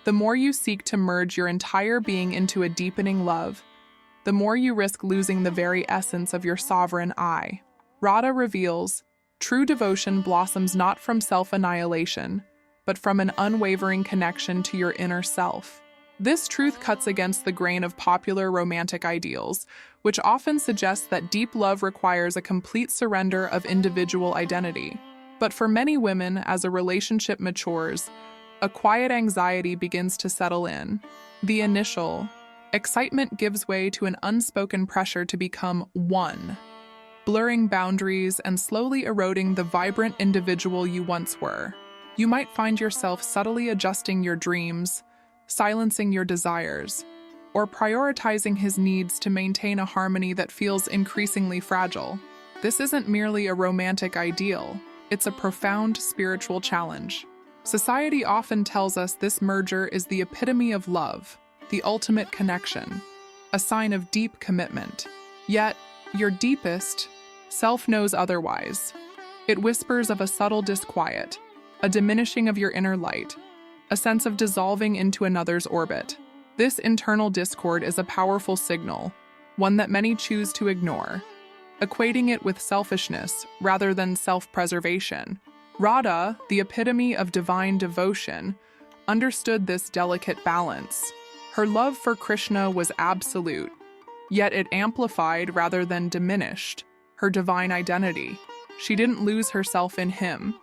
The more you seek to merge your entire being into a deepening love, the more you risk losing the very essence of your sovereign I. Radha reveals, true devotion blossoms not from self-annihilation, but from an unwavering connection to your inner self. This truth cuts against the grain of popular romantic ideals, which often suggest that deep love requires a complete surrender of individual identity. But for many women, as a relationship matures, a quiet anxiety begins to settle in. The initial excitement gives way to an unspoken pressure to become one, blurring boundaries and slowly eroding the vibrant individual you once were. You might find yourself subtly adjusting your dreams, silencing your desires, or prioritizing his needs to maintain a harmony that feels increasingly fragile. This isn't merely a romantic ideal, it's a profound spiritual challenge. Society often tells us this merger is the epitome of love, the ultimate connection, a sign of deep commitment. Yet, your deepest self knows otherwise. It whispers of a subtle disquiet, a diminishing of your inner light, a sense of dissolving into another's orbit. This internal discord is a powerful signal, one that many choose to ignore, equating it with selfishness rather than self-preservation. Radha, the epitome of divine devotion, understood this delicate balance. Her love for Krishna was absolute, yet it amplified rather than diminished her divine identity. She didn't lose herself in him.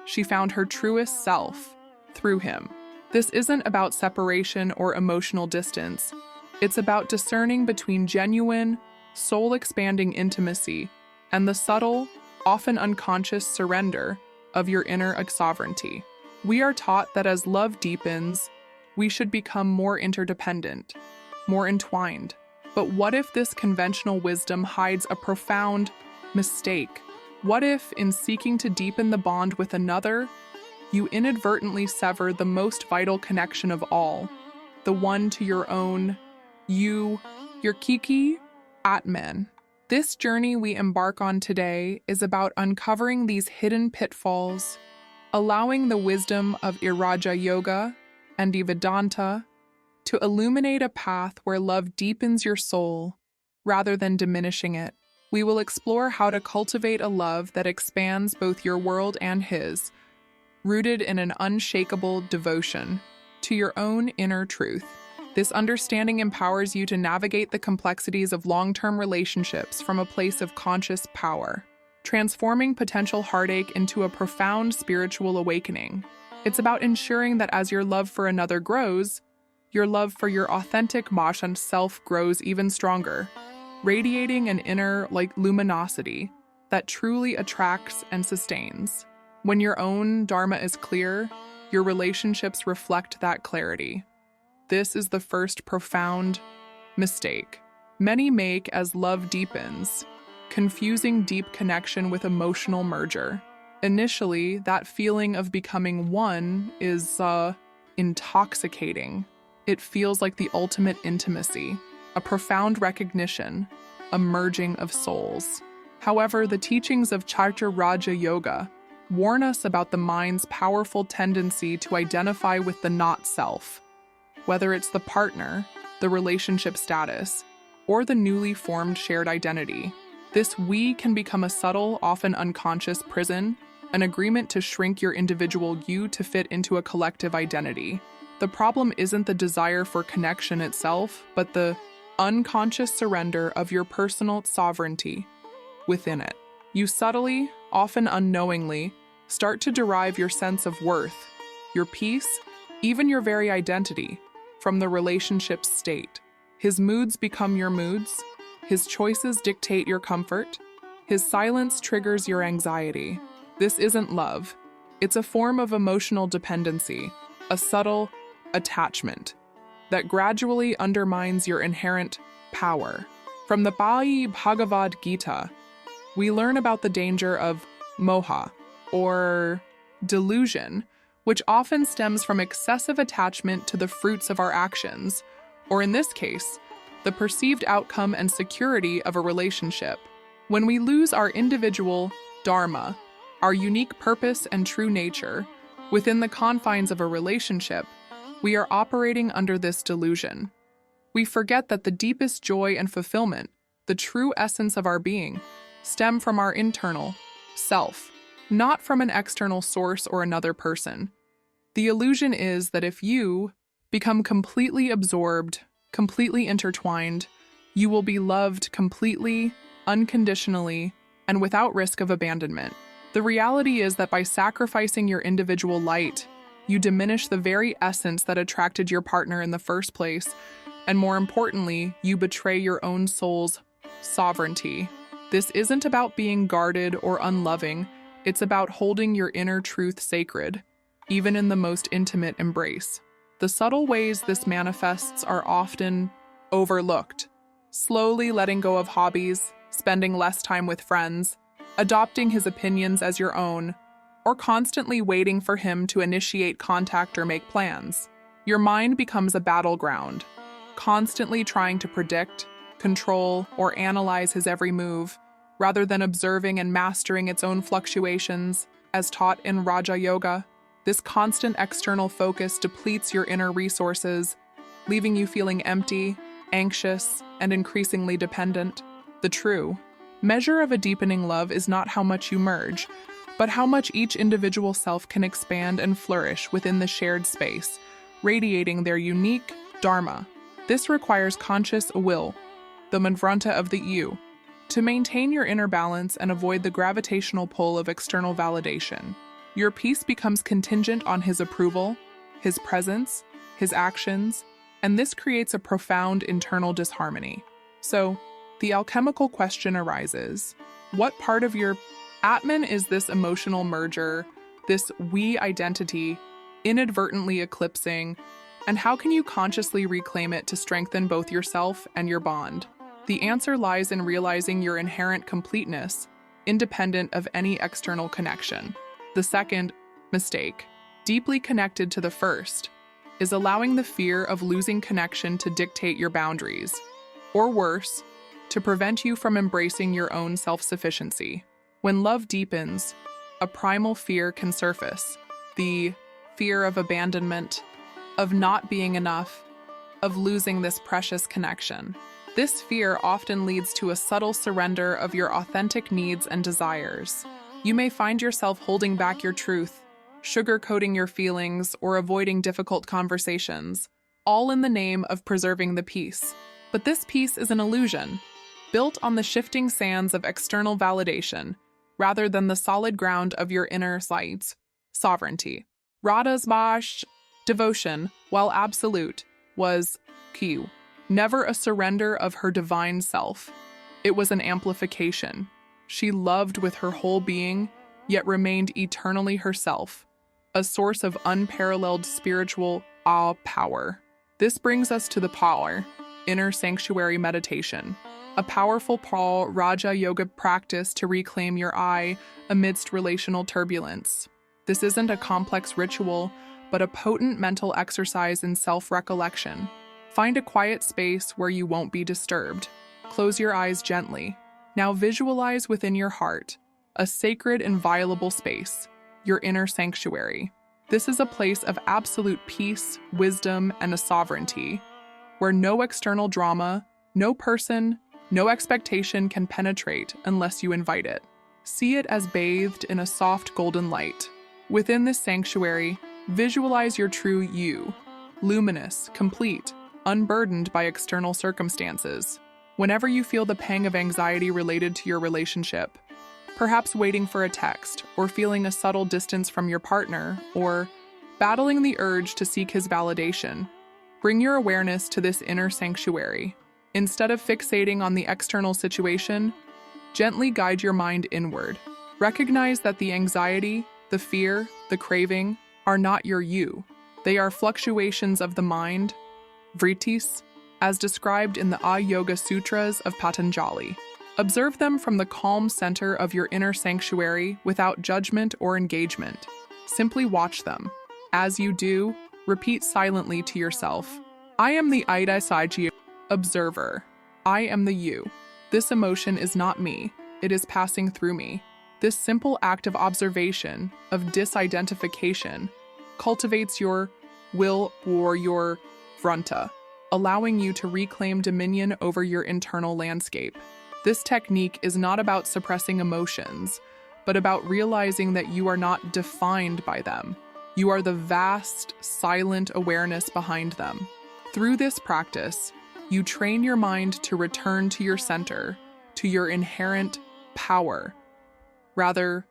She found her truest self through him. This isn't about separation or emotional distance. It's about discerning between genuine, soul-expanding intimacy and the subtle, often unconscious surrender of your inner sovereignty. We are taught that as love deepens, we should become more interdependent, more entwined. But what if this conventional wisdom hides a profound mistake? What if, in seeking to deepen the bond with another, you inadvertently sever the most vital connection of all, the one to your own you, your Kiki, Atman? This journey we embark on today is about uncovering these hidden pitfalls, allowing the wisdom of Iraja Yoga and Vedanta to illuminate a path where love deepens your soul rather than diminishing it. We will explore how to cultivate a love that expands both your world and his, rooted in an unshakable devotion to your own inner truth. This understanding empowers you to navigate the complexities of long-term relationships from a place of conscious power, transforming potential heartache into a profound spiritual awakening. It's about ensuring that as your love for another grows, your love for your authentic Mashan self grows even stronger, radiating an inner luminosity that truly attracts and sustains. When your own dharma is clear, your relationships reflect that clarity. This is the first profound mistake many make as love deepens, confusing deep connection with emotional merger. Initially, that feeling of becoming one is intoxicating. It feels like the ultimate intimacy, a profound recognition, a merging of souls. However, the teachings of Charcha Raja Yoga warn us about the mind's powerful tendency to identify with the not-self, whether it's the partner, the relationship status, or the newly formed shared identity. This we can become a subtle, often unconscious prison, an agreement to shrink your individual you to fit into a collective identity. The problem isn't the desire for connection itself, but the unconscious surrender of your personal sovereignty within it. You subtly, often unknowingly, start to derive your sense of worth, your peace, even your very identity, from the relationship's state. His moods become your moods, his choices dictate your comfort, his silence triggers your anxiety. This isn't love. It's a form of emotional dependency, a subtle attachment that gradually undermines your inherent power. From the Bhagavad Gita, we learn about the danger of moha, or delusion, which often stems from excessive attachment to the fruits of our actions, or in this case, the perceived outcome and security of a relationship. When we lose our individual dharma, our unique purpose and true nature, within the confines of a relationship, we are operating under this delusion. We forget that the deepest joy and fulfillment, the true essence of our being, stem from our internal self, not from an external source or another person. The illusion is that if you become completely absorbed, completely intertwined, you will be loved completely, unconditionally, and without risk of abandonment. The reality is that by sacrificing your individual light, you diminish the very essence that attracted your partner in the first place, and more importantly, you betray your own soul's sovereignty. This isn't about being guarded or unloving, it's about holding your inner truth sacred, even in the most intimate embrace. The subtle ways this manifests are often overlooked. Slowly letting go of hobbies, spending less time with friends, adopting his opinions as your own, or constantly waiting for him to initiate contact or make plans. Your mind becomes a battleground, constantly trying to predict, control, or analyze his every move, rather than observing and mastering its own fluctuations, as taught in Raja Yoga. This constant external focus depletes your inner resources, leaving you feeling empty, anxious, and increasingly dependent. The true measure of a deepening love is not how much you merge, but how much each individual self can expand and flourish within the shared space, radiating their unique dharma. This requires conscious will, the manvranta of the you, to maintain your inner balance and avoid the gravitational pull of external validation. Your peace becomes contingent on his approval, his presence, his actions, and this creates a profound internal disharmony. So, the alchemical question arises: what part of your Atman is this emotional merger, this we identity, inadvertently eclipsing, and how can you consciously reclaim it to strengthen both yourself and your bond? The answer lies in realizing your inherent completeness, independent of any external connection. The second mistake, deeply connected to the first, is allowing the fear of losing connection to dictate your boundaries, or worse, to prevent you from embracing your own self-sufficiency. When love deepens, a primal fear can surface, the fear of abandonment, of not being enough, of losing this precious connection. This fear often leads to a subtle surrender of your authentic needs and desires. You may find yourself holding back your truth, sugarcoating your feelings, or avoiding difficult conversations, all in the name of preserving the peace. But this peace is an illusion, built on the shifting sands of external validation, rather than the solid ground of your inner sight's sovereignty. Radha's devotion, while absolute, was Q. Never a surrender of her divine self. It was an amplification. She loved with her whole being, yet remained eternally herself, a source of unparalleled spiritual power. This brings us to the power, inner sanctuary meditation, a powerful Raja Yoga practice to reclaim your I amidst relational turbulence. This isn't a complex ritual, but a potent mental exercise in self-recollection. Find a quiet space where you won't be disturbed. Close your eyes gently. Now visualize within your heart a sacred, inviolable space, your inner sanctuary. This is a place of absolute peace, wisdom, and a sovereignty, where no external drama, no person, no expectation can penetrate unless you invite it. See it as bathed in a soft golden light. Within this sanctuary, visualize your true you, luminous, complete, unburdened by external circumstances. Whenever you feel the pang of anxiety related to your relationship, perhaps waiting for a text, or feeling a subtle distance from your partner, or battling the urge to seek his validation, bring your awareness to this inner sanctuary. Instead of fixating on the external situation, gently guide your mind inward. Recognize that the anxiety, the fear, the craving are not your you. They are fluctuations of the mind, vrittis, as described in the Yoga Sutras of Patanjali. Observe them from the calm center of your inner sanctuary without judgment or engagement. Simply watch them. As you do, repeat silently to yourself, I am the Ida Saiji observer. I am the you. This emotion is not me. It is passing through me. This simple act of observation, of disidentification, cultivates your will, or your fronta, allowing you to reclaim dominion over your internal landscape. This technique is not about suppressing emotions, but about realizing that you are not defined by them. You are the vast, silent awareness behind them. Through this practice, you train your mind to return to your center, to your inherent power, rather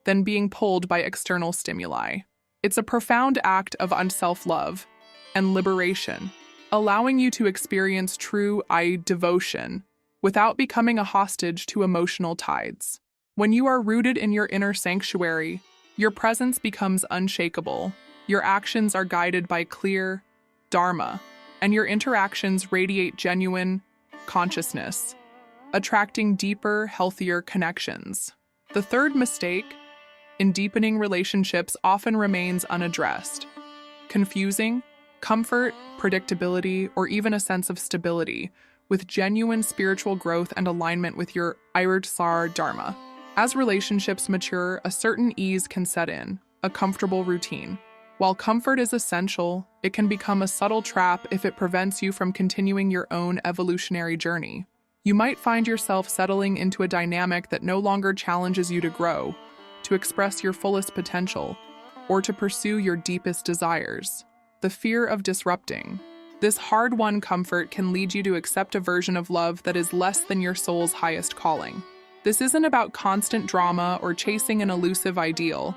than being pulled by external stimuli. It's a profound act of self-love and liberation, allowing you to experience true devotion without becoming a hostage to emotional tides. When you are rooted in your inner sanctuary, your presence becomes unshakable, your actions are guided by clear dharma, and your interactions radiate genuine consciousness, attracting deeper, healthier connections. The third mistake in deepening relationships often remains unaddressed. Confusing comfort, predictability, or even a sense of stability with genuine spiritual growth and alignment with your erreurs dharma. As relationships mature, a certain ease can set in, a comfortable routine. While comfort is essential, it can become a subtle trap if it prevents you from continuing your own evolutionary journey. You might find yourself settling into a dynamic that no longer challenges you to grow, to express your fullest potential, or to pursue your deepest desires. The fear of disrupting. This hard-won comfort can lead you to accept a version of love that is less than your soul's highest calling. This isn't about constant drama or chasing an elusive ideal.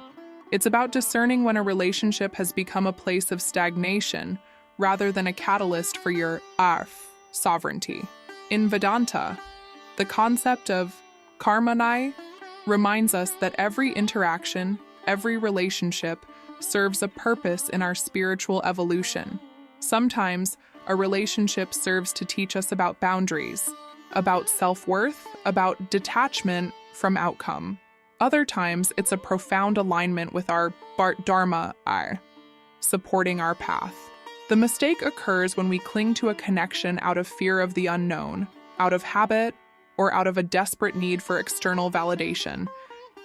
It's about discerning when a relationship has become a place of stagnation rather than a catalyst for your sovereignty. In Vedanta, the concept of karmanai reminds us that every interaction, every relationship, serves a purpose in our spiritual evolution. Sometimes, a relationship serves to teach us about boundaries, about self-worth, about detachment from outcome. Other times, it's a profound alignment with our dharma, supporting our path. The mistake occurs when we cling to a connection out of fear of the unknown, out of habit, or out of a desperate need for external validation,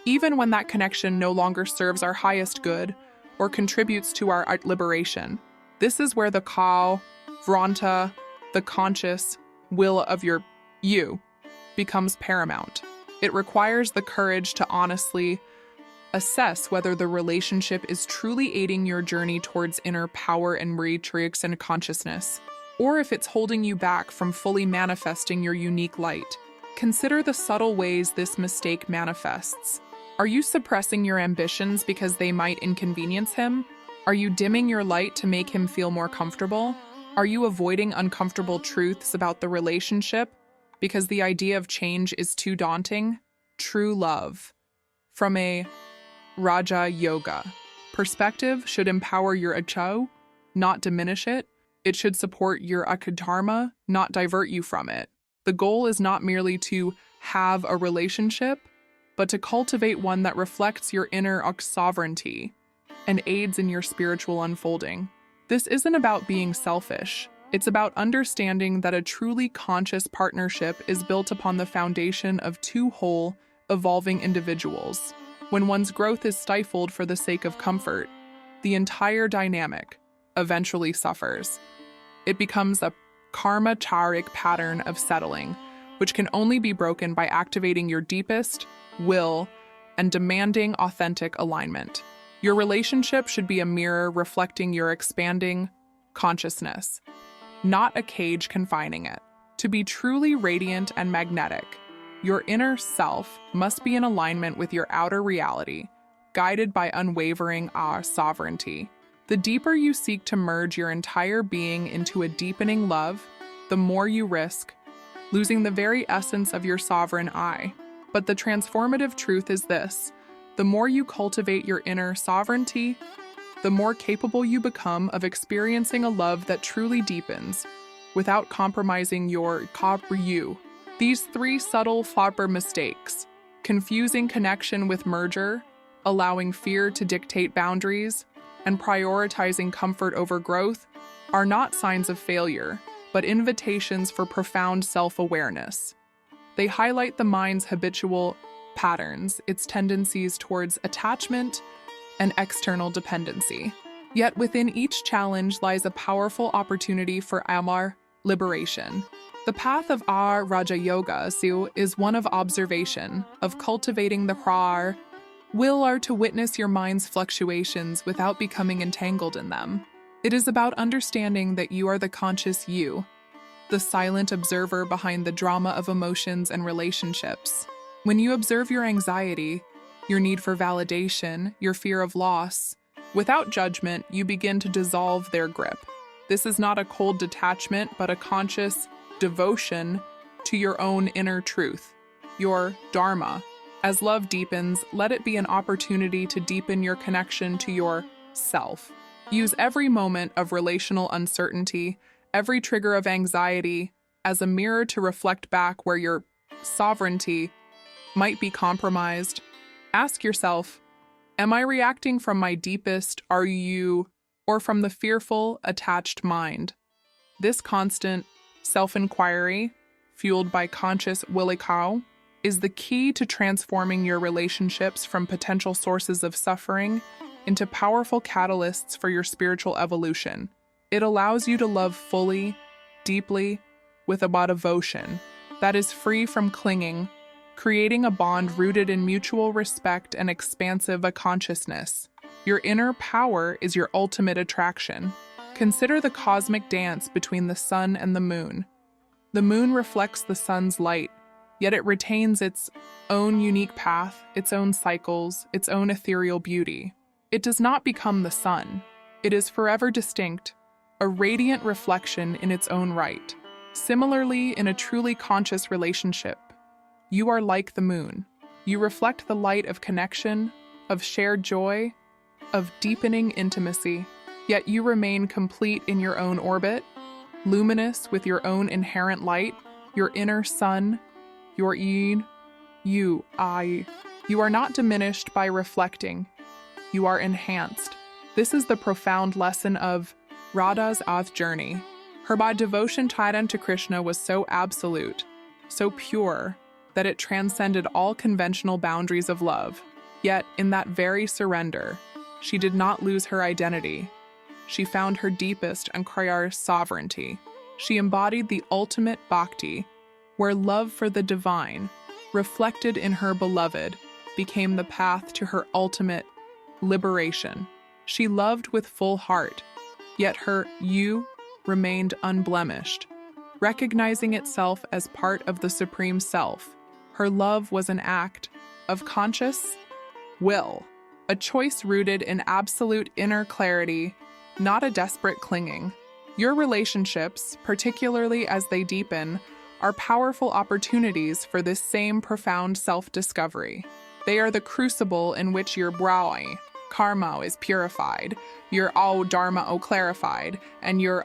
even when that connection no longer serves our highest good or contributes to our liberation. This is where the vranta, the conscious will of you, becomes paramount. It requires the courage to honestly assess whether the relationship is truly aiding your journey towards inner power and matrix and consciousness, or if it's holding you back from fully manifesting your unique light. Consider the subtle ways this mistake manifests. Are you suppressing your ambitions because they might inconvenience him? Are you dimming your light to make him feel more comfortable? Are you avoiding uncomfortable truths about the relationship because the idea of change is too daunting? True love, from a Raja Yoga perspective, should empower your achau, not diminish it. It should support your akadharma, not divert you from it. The goal is not merely to have a relationship, but to cultivate one that reflects your inner sovereignty and aids in your spiritual unfolding. This isn't about being selfish. It's about understanding that a truly conscious partnership is built upon the foundation of two whole, evolving individuals. When one's growth is stifled for the sake of comfort, the entire dynamic eventually suffers. It becomes a karma-charic pattern of settling, which can only be broken by activating your deepest will and demanding authentic alignment. Your relationship should be a mirror reflecting your expanding consciousness, not a cage confining it. To be truly radiant and magnetic, your inner self must be in alignment with your outer reality, guided by unwavering sovereignty. The deeper you seek to merge your entire being into a deepening love, the more you risk losing the very essence of your sovereign I. But the transformative truth is this: the more you cultivate your inner sovereignty, the more capable you become of experiencing a love that truly deepens without compromising your you. These three subtle flopper mistakes, confusing connection with merger, allowing fear to dictate boundaries, and prioritizing comfort over growth, are not signs of failure, but invitations for profound self-awareness. They highlight the mind's habitual patterns, its tendencies towards attachment and external dependency. Yet within each challenge lies a powerful opportunity for Amar liberation. The path of our Raja Yoga is one of observation, of cultivating the will are to witness your mind's fluctuations without becoming entangled in them. It is about understanding that you are the conscious you, the silent observer behind the drama of emotions and relationships. When you observe your anxiety, your need for validation, your fear of loss, without judgment, you begin to dissolve their grip. This is not a cold detachment, but a conscious devotion to your own inner truth, your dharma. As love deepens, let it be an opportunity to deepen your connection to yourself. Use every moment of relational uncertainty, every trigger of anxiety, as a mirror to reflect back where your sovereignty might be compromised. Ask yourself, am I reacting from my deepest "are you" or from the fearful, attached mind? This constant self-inquiry, fueled by conscious willikau, is the key to transforming your relationships from potential sources of suffering into powerful catalysts for your spiritual evolution. It allows you to love fully, deeply, with a devotion that is free from clinging, creating a bond rooted in mutual respect and expansive consciousness. Your inner power is your ultimate attraction. Consider the cosmic dance between the sun and the moon. The moon reflects the sun's light, yet it retains its own unique path, its own cycles, its own ethereal beauty. It does not become the sun. It is forever distinct, a radiant reflection in its own right. Similarly, in a truly conscious relationship, you are like the moon. You reflect the light of connection, of shared joy, of deepening intimacy, yet you remain complete in your own orbit, luminous with your own inherent light, your inner sun, your yin, I. You are not diminished by reflecting. You are enhanced. This is the profound lesson of Radha's journey. Her devotion tied unto Krishna was so absolute, so pure, that it transcended all conventional boundaries of love. Yet, in that very surrender, she did not lose her identity. She found her deepest and sovereignty. She embodied the ultimate bhakti, where love for the divine, reflected in her beloved, became the path to her ultimate liberation. She loved with full heart, yet her you remained unblemished. Recognizing itself as part of the Supreme Self, her love was an act of conscious will, a choice rooted in absolute inner clarity, not a desperate clinging. Your relationships, particularly as they deepen, are powerful opportunities for this same profound self-discovery. They are the crucible in which your karma is purified, your dharma clarified, and your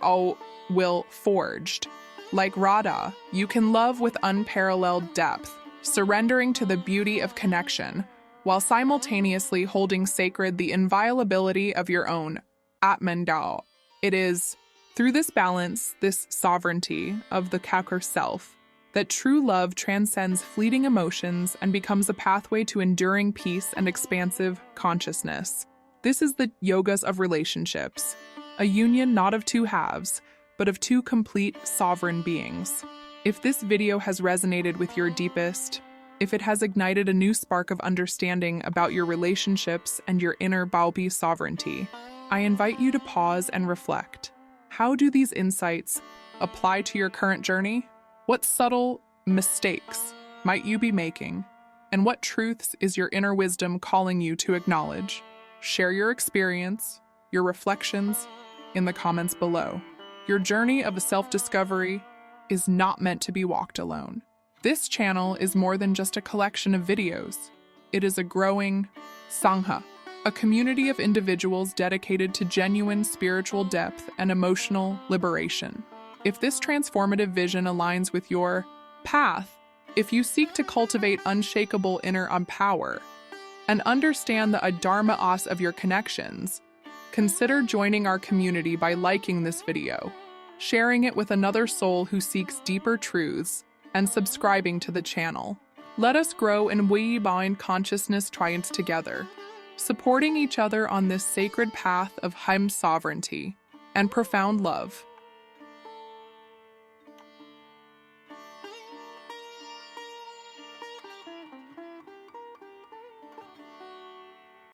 will forged. Like Radha, you can love with unparalleled depth, surrendering to the beauty of connection, while simultaneously holding sacred the inviolability of your own Atman-Dao. It is through this balance, this sovereignty of the Kakar self, that true love transcends fleeting emotions and becomes a pathway to enduring peace and expansive consciousness. This is the yogas of relationships, a union not of two halves, but of two complete sovereign beings. If this video has resonated with your deepest, if it has ignited a new spark of understanding about your relationships and your inner Baopi sovereignty, I invite you to pause and reflect. How do these insights apply to your current journey? What subtle mistakes might you be making? And what truths is your inner wisdom calling you to acknowledge? Share your experience, your reflections, in the comments below. Your journey of self-discovery is not meant to be walked alone. This channel is more than just a collection of videos. It is a growing Sangha, a community of individuals dedicated to genuine spiritual depth and emotional liberation. If this transformative vision aligns with your path, if you seek to cultivate unshakable inner power and understand the dharma of your connections, consider joining our community by liking this video, sharing it with another soul who seeks deeper truths, and subscribing to the channel. Let us grow and we bind consciousness triumphs together. supporting each other on this sacred path of Heim sovereignty and profound love.